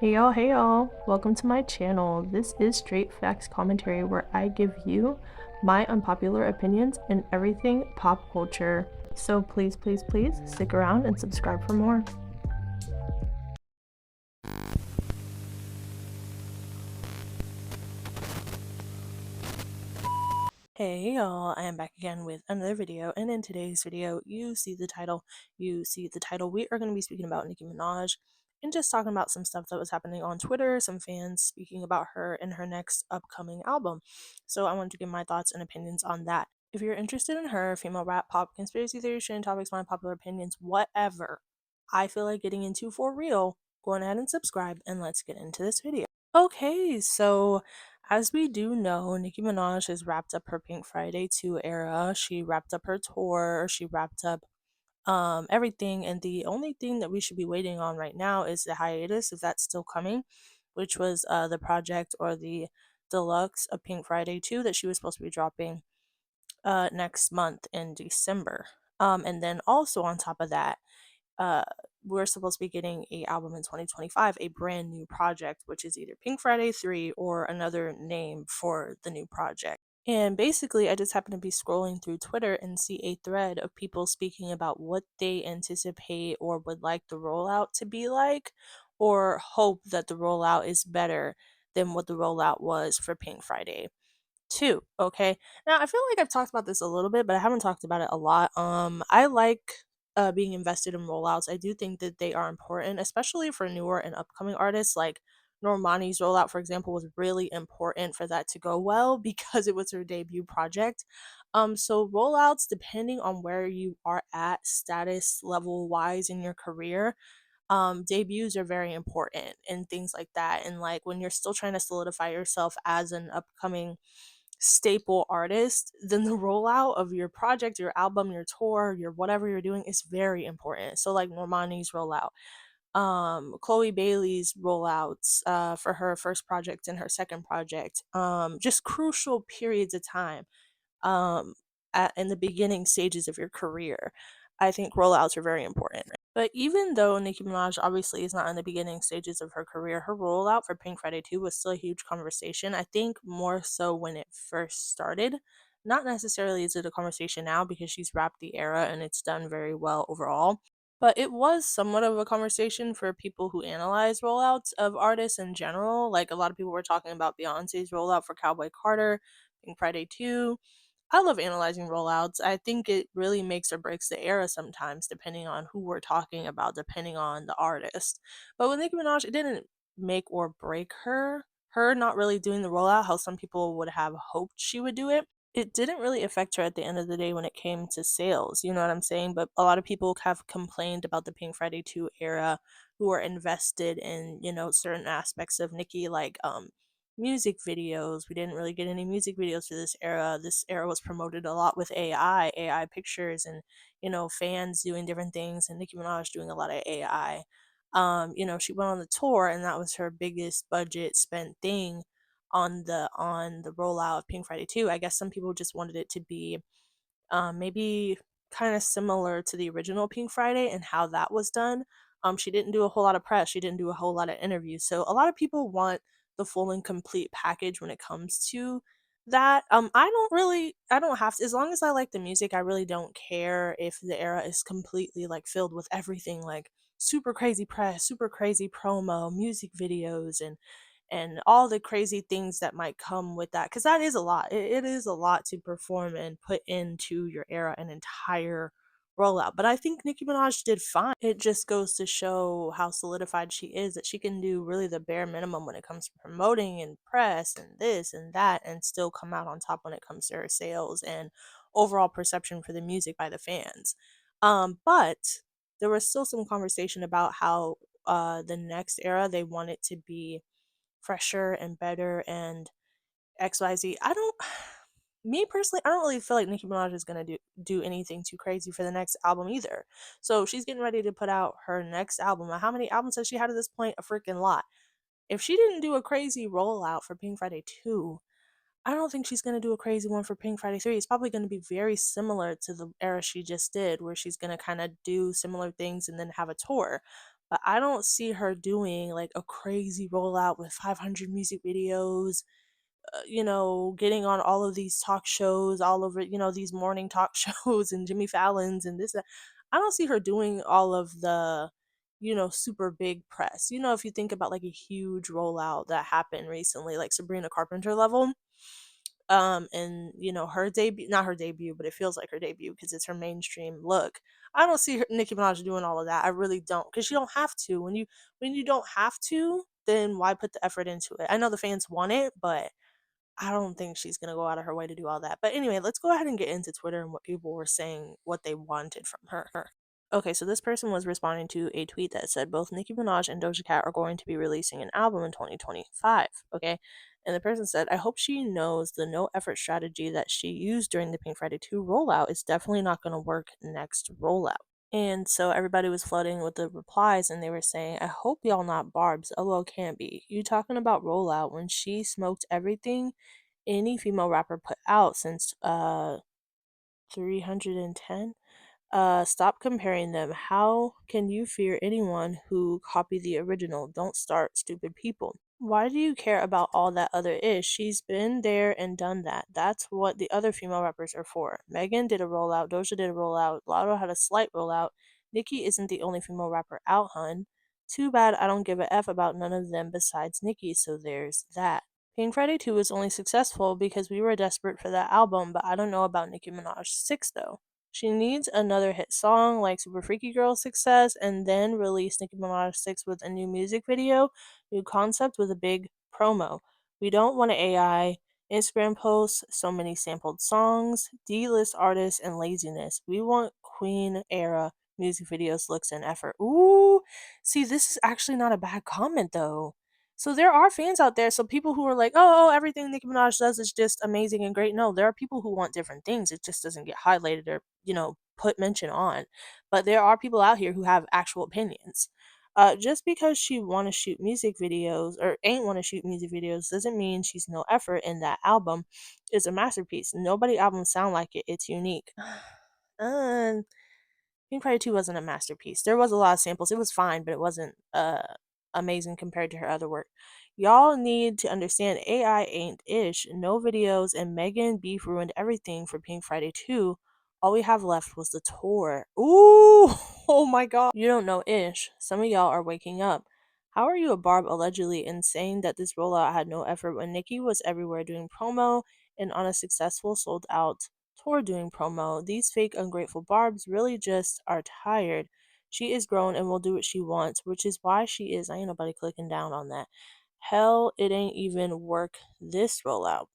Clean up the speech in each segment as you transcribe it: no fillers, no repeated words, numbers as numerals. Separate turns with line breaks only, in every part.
Hey y'all, welcome to my channel. This is Straight Facts Commentary where I give you my unpopular opinions in everything pop culture. So please stick around and subscribe for more. Hey y'all, I am back again with another video, and in today's video, you see the title, we are going to be speaking about Nicki Minaj and just talking about some stuff that was happening on Twitter, some fans speaking about her and her next upcoming album. So I wanted to give my thoughts and opinions on that. If you're interested in her, female rap, pop, conspiracy theories, trending topics, my popular opinions, whatever I feel like getting into for real, go ahead and subscribe and let's get into this video. Okay, so as we do know, Nicki Minaj has wrapped up her Pink Friday 2 era. She wrapped up her tour. She wrapped up everything, and the only thing that we should be waiting on right now is the hiatus, if that's still coming, which was the project or the deluxe of Pink Friday 2 that she was supposed to be dropping next month in December. And then also on top of that, uh we're supposed to be getting a album in 2025, a brand new project, which is either Pink Friday 3 or another name for the new project. And basically, I just happened to be scrolling through Twitter and see a thread of people speaking about what they anticipate or would like the rollout to be like, or hope that the rollout is better than what the rollout was for Pink Friday 2. Okay. Now, I feel like I've talked about this a little bit, but I haven't talked about it a lot. I like being invested in rollouts. I do think that they are important, especially for newer and upcoming artists. Like Normani's rollout, for example, was really important for that to go well because it was her debut project. So rollouts, depending on where you are at status level wise in your career, debuts are very important and things like that. And like when you're still trying to solidify yourself as an upcoming staple artist, then the rollout of your project, your album, your tour, your whatever you're doing is very important. So like Normani's rollout, Chloe Bailey's rollouts for her first project and her second project, just crucial periods of time in the beginning stages of your career. I think rollouts are very important. But even though Nicki Minaj obviously is not in the beginning stages of her career, her rollout for Pink Friday 2 was still a huge conversation. I think more so when it first started. Not necessarily is it a conversation now because she's wrapped the era and it's done very well overall. But it was somewhat of a conversation for people who analyze rollouts of artists in general. Like a lot of people were talking about Beyonce's rollout for Cowboy Carter, Pink Friday 2. I love analyzing rollouts. I think it really makes or breaks the era sometimes, depending on who we're talking about, depending on the artist. But with Nicki Minaj, it didn't make or break her. Her not really doing the rollout, how some people would have hoped she would do it, it didn't really affect her at the end of the day when it came to sales. You know what I'm saying? But a lot of people have complained about the Pink Friday 2 era who are invested in, certain aspects of Nicki, like music videos. We didn't really get any music videos for this era. This era was promoted a lot with AI pictures, and fans doing different things, and Nicki Minaj doing a lot of AI. She went on the tour, and that was her biggest budget spent thing on the rollout of Pink Friday 2. I guess some people just wanted it to be maybe kind of similar to the original Pink Friday and how that was done. She didn't do a whole lot of press. She didn't do a whole lot of interviews. So a lot of people want the full and complete package when it comes to that. I don't have to, as long as I like the music, I really don't care if the era is completely like filled with everything like super crazy press, super crazy promo, music videos, and all the crazy things that might come with that, because that is a lot. It is a lot to perform and put into your era an entire rollout. But I think Nicki Minaj did fine. It just goes to show how solidified she is, that she can do really the bare minimum when it comes to promoting and press and this and that, and still come out on top when it comes to her sales and overall perception for the music by the fans. But there was still some conversation about how the next era they want it to be fresher and better and XYZ. I don't Me personally, I don't really feel like Nicki Minaj is gonna do anything too crazy for the next album either. So she's getting ready to put out her next album. How many albums has she had at this point? A freaking lot. If she didn't do a crazy rollout for Pink Friday 2, I don't think she's gonna do a crazy one for Pink Friday 3. It's probably gonna be very similar to the era she just did, where she's gonna kind of do similar things and then have a tour. but I don't see her doing like a crazy rollout with 500 music videos, getting on all of these talk shows all over, these morning talk shows and Jimmy Fallon's and this. That. I don't see her doing all of the, super big press. If you think about like a huge rollout that happened recently, like Sabrina Carpenter level, and her debut, not her debut, but it feels like her debut because it's her mainstream look. I don't see Nicki Minaj doing all of that. I really don't, because you don't have to. When you don't have to, then why put the effort into it? I know the fans want it, but I don't think she's gonna go out of her way to do all that. But anyway, let's go ahead and get into Twitter and what people were saying, what they wanted from her. Okay, so this person was responding to a tweet that said both Nicki Minaj and Doja Cat are going to be releasing an album in 2025. Okay, and the person said, I hope she knows the no effort strategy that she used during the Pink Friday 2 rollout is definitely not going to work next rollout. And so everybody was flooding with the replies and they were saying, I hope y'all not Barbs. LOL can't be. You talking about rollout when she smoked everything any female rapper put out since 310? Stop comparing them. How can you fear anyone who copied the original? Don't start, stupid people. Why do you care about all that other ish? She's been there and done that. That's what the other female rappers are for. Megan did a rollout, Doja did a rollout, Lotto had a slight rollout. Nicki isn't the only female rapper out, hun. Too bad I don't give a F about none of them besides Nicki, so there's that. Pink Friday 2 was only successful because we were desperate for that album, but I don't know about Nicki Minaj 6 though. She needs another hit song like Super Freaky Girl's success and then release Nicki Minaj 6 with a new music video, new concept with a big promo. We don't want an AI, Instagram posts, so many sampled songs, D-list artists, and laziness. We want Queen era music videos, looks, and effort. Ooh, see, this is actually not a bad comment though. So there are fans out there. So people who are like, oh, everything Nicki Minaj does is just amazing and great. No, there are people who want different things. It just doesn't get highlighted or, put mention on. But there are people out here who have actual opinions. Just because she want to shoot music videos or ain't want to shoot music videos doesn't mean she's no effort, and that album is a masterpiece. Nobody albums sound like it. It's unique. uh, Pink Friday 2 wasn't a masterpiece. There was a lot of samples. It was fine, but it wasn't amazing compared to her other work. Y'all need to understand AI ain't ish. No videos and Megan Beef ruined everything for Pink Friday 2. All we have left was the tour. Ooh, oh my god. You don't know ish. Some of y'all are waking up. How are you a barb allegedly and saying that this rollout had no effort when Nicki was everywhere doing promo and on a successful sold out tour doing promo? These fake ungrateful barbs really just are tired. She is grown and will do what she wants, which is why she is. I ain't nobody clicking down on that. Hell, it ain't even work this rollout.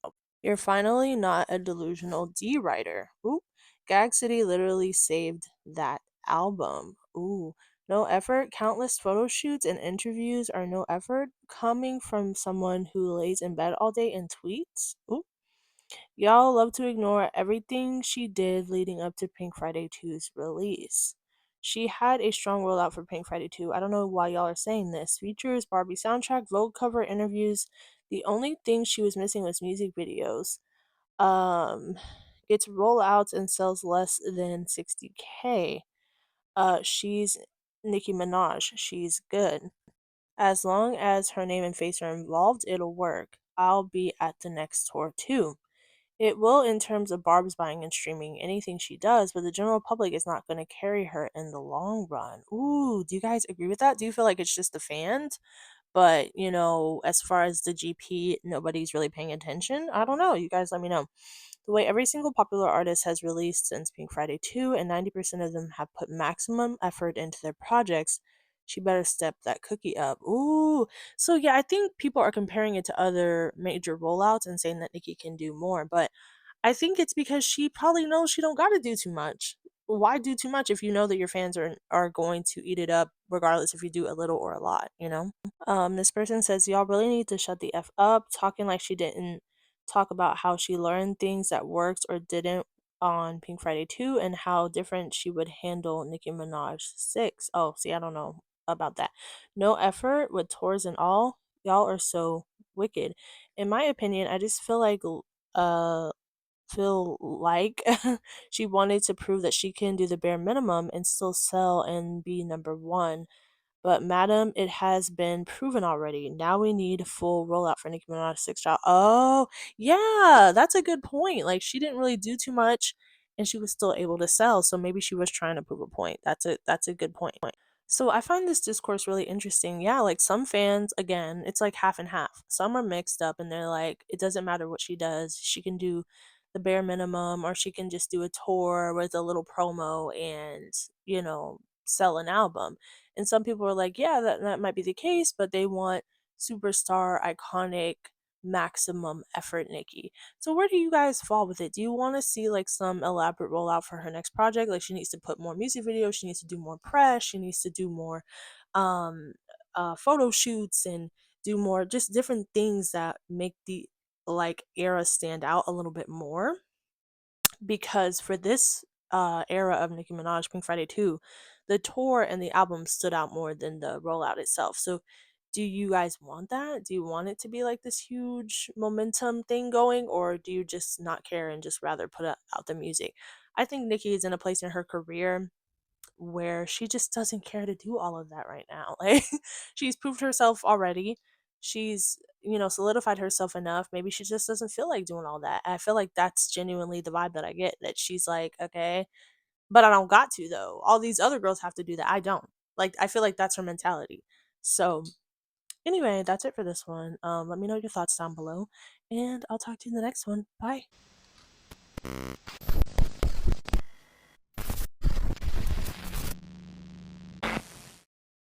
You're finally not a delusional D writer. Ooh, Gag City literally saved that album. Ooh, no effort. Countless photo shoots and interviews are no effort coming from someone who lays in bed all day and tweets. Ooh. Y'all love to ignore everything she did leading up to Pink Friday 2's release. She had a strong rollout for Pink Friday 2. I don't know why y'all are saying this. Features, Barbie soundtrack, Vogue cover, interviews. The only thing she was missing was music videos. Um, gets rollouts and sells less than 60K. She's Nicki Minaj. She's good. As long as her name and face are involved, it'll work. I'll be at the next tour too. It will in terms of Barb's buying and streaming anything she does, but the general public is not going to carry her in the long run. Ooh, do you guys agree with that? Do you feel like it's just the fans? But, as far as the GP, nobody's really paying attention? I don't know. You guys let me know. The way every single popular artist has released since Pink Friday 2, and 90% of them have put maximum effort into their projects, she better step that cookie up. Ooh. So yeah, I think people are comparing it to other major rollouts and saying that Nicki can do more, but I think it's because she probably knows she don't gotta do too much. Why do too much if you know that your fans are going to eat it up regardless if you do a little or a lot, you know? This person says, y'all really need to shut the F up, talking like she didn't talk about how she learned things that worked or didn't on Pink Friday 2 and how different she would handle Nicki Minaj 6. Oh, see, I don't know about that. No effort with tours and all. Y'all are so wicked. In my opinion, I just uh feel like she wanted to prove that she can do the bare minimum and still sell and be number one, But madam, it has been proven already. Now we need a full rollout for Nicki Minaj Six Child. Oh, yeah, that's a good point. Like she didn't really do too much and she was still able to sell. So maybe she was trying to prove a point. That's a good point. So I find this discourse really interesting. Yeah, like some fans, again, it's like half and half. Some are mixed up and they're like, it doesn't matter what she does. She can do the bare minimum or she can just do a tour with a little promo and, sell an album. And some people are like, yeah, that might be the case, but they want superstar, iconic, maximum effort Nicki. So where do you guys fall with it? Do you want to see like some elaborate rollout for her next project? Like she needs to put more music videos, she needs to do more press, she needs to do more um photo shoots and do more just different things that make the like era stand out a little bit more, because for this era of Nicki Minaj, Pink Friday 2, the tour and the album stood out more than the rollout itself. So, do you guys want that? Do you want it to be like this huge momentum thing going, or do you just not care and just rather put out the music? I think Nicki is in a place in her career where she just doesn't care to do all of that right now. Like she's proved herself already. She's, solidified herself enough. Maybe she just doesn't feel like doing all that. I feel like that's genuinely the vibe that I get, that she's like, okay, but I don't got to though. All these other girls have to do that. I don't. Like I feel like that's her mentality. So anyway, that's it for this one. Let me know your thoughts down below and I'll talk to you in the next one. Bye.